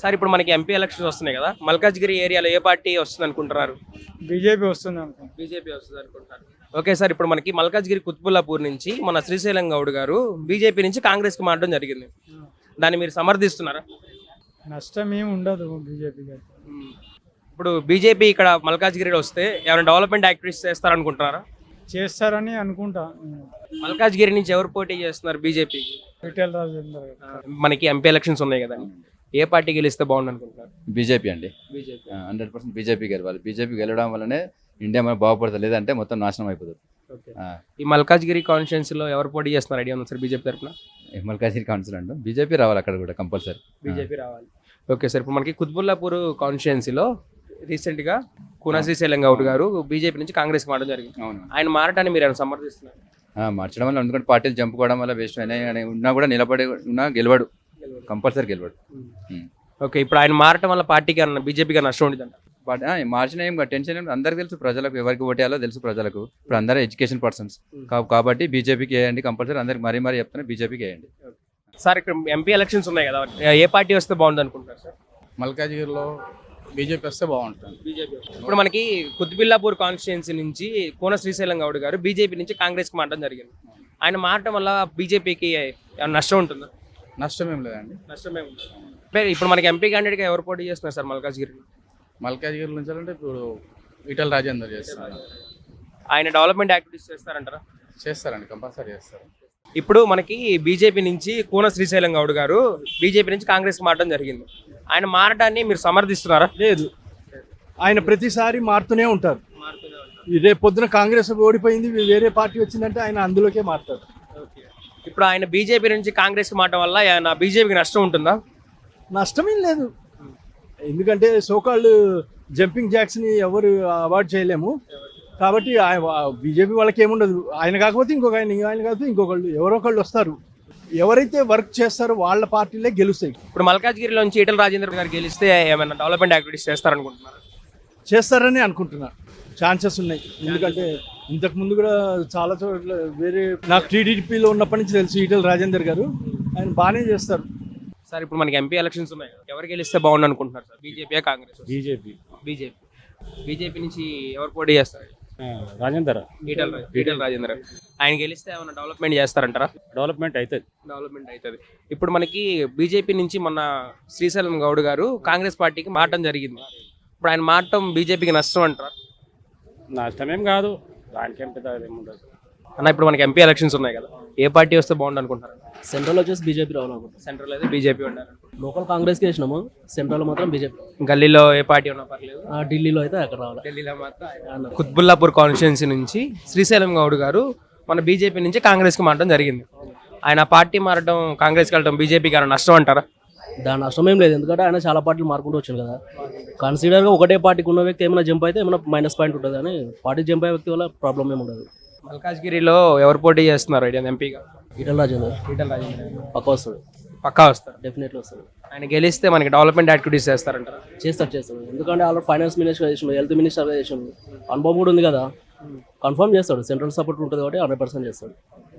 Sir ఇప్పుడు మనకి MP elections వస్తున్నాయి కదా, మల్కాజ్గిరి ఏరియాలో ఏ పార్టీ వస్తుంది అనుకుంటున్నారు? బీజేపీ వస్తుంది అనుకుంటా. బీజేపీ వస్తుంది అనుకుంటున్నారు. ఓకే సార్, ఇప్పుడు మనకి మల్కాజ్గిరి కుత్బుల్లాపూర్ నుంచి మన శ్రీశైలం గౌడ్ గారు బీజేపీ నుంచి కాంగ్రెస్కి మారడం జరిగింది. దాన్ని మీరు సమర్థిస్తున్నారా? నష్టం ఏమి ఉండదు బీజేపీకి. ఇప్పుడు బీజేపీ ఇక్కడ మల్కాజ్గిరిలో వస్తే ఏమైనా డెవలప్మెంట్ యాక్టివిటీస్ చేస్తారనుకుంటున్నారా? చేస్తారని అనుకుంటా. మల్కాజ్గిరి నుంచి ఎవరు పోటీ చేస్తున్నారు బీజేపీకి? ఈటెల రాజేందర్ గారు. మనకి ఎంపీ ఎలక్షన్స్ ఉన్నాయి కదా, ఏ పార్టీ గెలిస్తే బాగుంది అనుకుంటున్నారు? బీజేపీ అండి. బీజేపీ 100% బీజేపీ గెలవాలి. బీజేపీ గెలవడం వల్లనే ఇండియా మన బాగుపడుతుంది, లేదంటే మొత్తం నాశనం అయిపోతుంది. ఈ మల్కాజ్గిరి కాన్స్టిట్యున్సీలో ఎవరు పోటీ చేస్తున్నారు ఐడియా ఉంది సార్ బీజేపీ తరఫున? మల్కాజ్గిరి కౌన్సిల్ అంటూ బీజేపీ రావాలి అక్కడ కూడా కంపల్సరీ. బీజేపీ రావాలి. ఓకే సార్, ఇప్పుడు మనకి కుత్బుల్లాపూర్ కాన్స్టిట్యున్సీలో రీసెంట్గా కూన శ్రీశైలం గౌడ్ గారు బీజేపీ నుంచి కాంగ్రెస్కి మారడం జరిగింది. అవును, ఆయన మారటాన్ని మీరు ఏమైనా సమర్థిస్తున్నారు? మార్చడం వల్ల ఎందుకంటే పార్టీలు చంపుకోవడం వల్ల వేస్ట్ అయినా ఉన్నా కూడా నిలబడి ఉన్నా గెలవడు, కంపల్సరీ గెలవడు. ఓకే, ఇప్పుడు ఆయన మారటం వల్ల పార్టీకి అన్న బీజేపీకి నష్టం ఉంటుందంట. మార్చిన ఏం టెన్షన్ ఏం, అందరికి తెలుసు ప్రజలకు, ఎవరికి ఓటేయాలో తెలుసు ప్రజలకు. ఇప్పుడు అందరూ ఎడ్యుకేషన్ పర్సన్స్ కాబట్టి బీజేపీకి వేయండి కంపల్సరీ. అందరికి మరీ చెప్తున్నా బీజేపీకి వేయండి. సార్ ఇక్కడ ఎంపీ ఎలక్షన్స్ ఉన్నాయి కదా, ఏ పార్టీ వస్తే బాగుంది అనుకుంటారు సార్? మల్కాజ్గిరిలో బీజేపీ వస్తే బాగుంటుంది. బీజేపీ. ఇప్పుడు మనకి కుత్బుల్లాపూర్ కాన్స్టిట్యున్సీ నుంచి కోన శ్రీశైలం గౌడ్ గారు బీజేపీ నుంచి కాంగ్రెస్కి మారడం జరిగింది. ఆయన మారటం వల్ల బీజేపీకి నష్టం ఉంటుందా? నష్టం ఏం లేదండి. నష్టమే ఉంటుంది. ఇప్పుడు మనకి ఎంపీ క్యాండిడేట్గా ఎవరు పోటీ చేస్తున్నారు సార్ మల్కాజ్గిరిలో? మల్కాజ్గిరి నుంచి అంటే ఇప్పుడు ఈటెల రాజేందర్ చేస్తారు. ఆయన డెవలప్మెంట్ యాక్టివిటీస్ చేస్తారంటారా? చేస్తారండి, కంపల్సరీ చేస్తారు. ఇప్పుడు మనకి బీజేపీ నుంచి కూన శ్రీశైలం గౌడ్ గారు బీజేపీ నుంచి కాంగ్రెస్కి మారడం జరిగింది. ఆయన మారడాన్ని మీరు సమర్థిస్తున్నారా? లేదు, ఆయన ప్రతిసారి మారుతూనే ఉంటారు. రేపు పొద్దున కాంగ్రెస్ ఓడిపోయింది, వేరే పార్టీ వచ్చిందంటే ఆయన అందులోకే మారుతారు. ఇప్పుడు ఆయన బీజేపీ నుంచి కాంగ్రెస్కి మారడం వల్ల ఆయన బీజేపీకి నష్టం ఉంటుందా? నష్టమేం లేదు, ఎందుకంటే సోకాళ్ళు జంపింగ్ జాక్స్ని ఎవరు అవాయిడ్ చేయలేము కాబట్టి బీజేపీ వాళ్ళకి ఏముండదు. ఆయన కాకపోతే ఇంకొక ఆయన కాకపోతే ఇంకొకళ్ళు ఎవరో ఒకళ్ళు వస్తారు. ఎవరైతే వర్క్ చేస్తారో వాళ్ళ పార్టీలే గెలుస్తాయి. ఇప్పుడు మల్కాజ్గిరిలోంచి ఈటెల రాజేందర్ గారు గెలిస్తే ఏమైనా డెవలప్మెంట్ యాక్టివిటీస్ చేస్తారనుకుంటున్నారు? చేస్తారని అనుకుంటున్నా, ఛాన్సెస్ ఉన్నాయి. ఎందుకంటే ఇంతకుముందు కూడా చాలా చోట్ల వేరే, నాకు టీడీపీలో ఉన్నప్పటి నుంచి తెలుసు ఈటెల రాజేందర్ గారు, ఆయన బాగానే చేస్తారు. సార్ ఇప్పుడు మనకి ఎంపీ ఎలక్షన్స్ ఉన్నాయి, ఎవరు గెలిస్తే బాగుండు అనుకుంటున్నారు sir? BJP Congress? BJP. BJP నుంచి ఎవరు పోటీ చేస్తారు? రాజేందర్. ఈటెల రాజేందర్. ఆయన గెలిస్తే ఏమైనా డెవలప్మెంట్ చేస్తారంటారా? డెవలప్మెంట్ అవుతుంది. ఇప్పుడు మనకి బీజేపీ నుంచి మొన్న శ్రీశైలం గౌడ్ గారు కాంగ్రెస్ పార్టీకి మారటం జరిగింది. ఇప్పుడు ఆయన మారటం బీజేపీకి నష్టం అంటారా? నష్టమేం కాదు, దానికేం పెద్ద ఏముండదు అన్న. ఇప్పుడు మనకి ఎంపీ ఎలక్షన్స్ ఉన్నాయి కదా, ఏ పార్టీ వస్తే బాగుండు అనుకుంటున్నారు? సెంట్రల్ వచ్చేసి బీజేపీ రావాలనుకుంటున్నాం. సెంట్రల్ అయితే బీజేపీ ఉండాలి. లోకల్ కాంగ్రెస్కి వేసినాము, సెంట్రల్ మాత్రం బీజేపీ. గల్లీలో ఏ పార్టీ ఉన్నా పర్లేదు, ఢిల్లీలో అయితే అక్కడ రావాలి. ఢిల్లీలో మాత్రం కుత్బుల్లాపూర్ కాన్స్టిట్యున్సీ నుంచి శ్రీశైలం గౌడ్ గారు మన బీజేపీ నుంచి కాంగ్రెస్కి మారడం జరిగింది. ఆయన పార్టీ మారడం, కాంగ్రెస్కి వెళ్ళడం బీజేపీకి ఏమైనా నష్టం అంటారా? దాని నష్టం ఏం లేదు, ఎందుకంటే ఆయన చాలా పార్టీలు మారుకుంటూ వచ్చాను కదా. కన్సిడర్గా ఒకటే పార్టీకి ఉన్న వ్యక్తి ఏమైనా జంప్ అయితే ఏమైనా మైనస్ పాయింట్ ఉంటుంది, కానీ పార్టీ జంప్ అయ్యే వ్యక్తి వల్ల ప్రాబ్లం ఏమి ఉండదు. మల్కాజ్గిరిలో ఎవరు పోటీ చేస్తున్నారు ఐడియా ఎంపీగా? ఈటెల రాజేందర్. పక్కా వస్తాడు. పక్కా వస్తారు, డెఫినెట్లీ వస్తాడు. ఆయన గెలిస్తే మనకి డెవలప్మెంట్ యాక్టివిటీస్ చేస్తారంటారా? చేస్తాడు, ఎందుకంటే ఆల్రెడీ ఫైనాన్స్ మినిస్టర్ చేసాడు, హెల్త్ మినిస్టర్ చేసాడు, అనుభవం కూడా ఉంది కదా, కన్ఫర్మ్ చేస్తాడు. సెంట్రల్ సపోర్ట్ ఉంటుంది కాబట్టి 100% చేస్తాడు.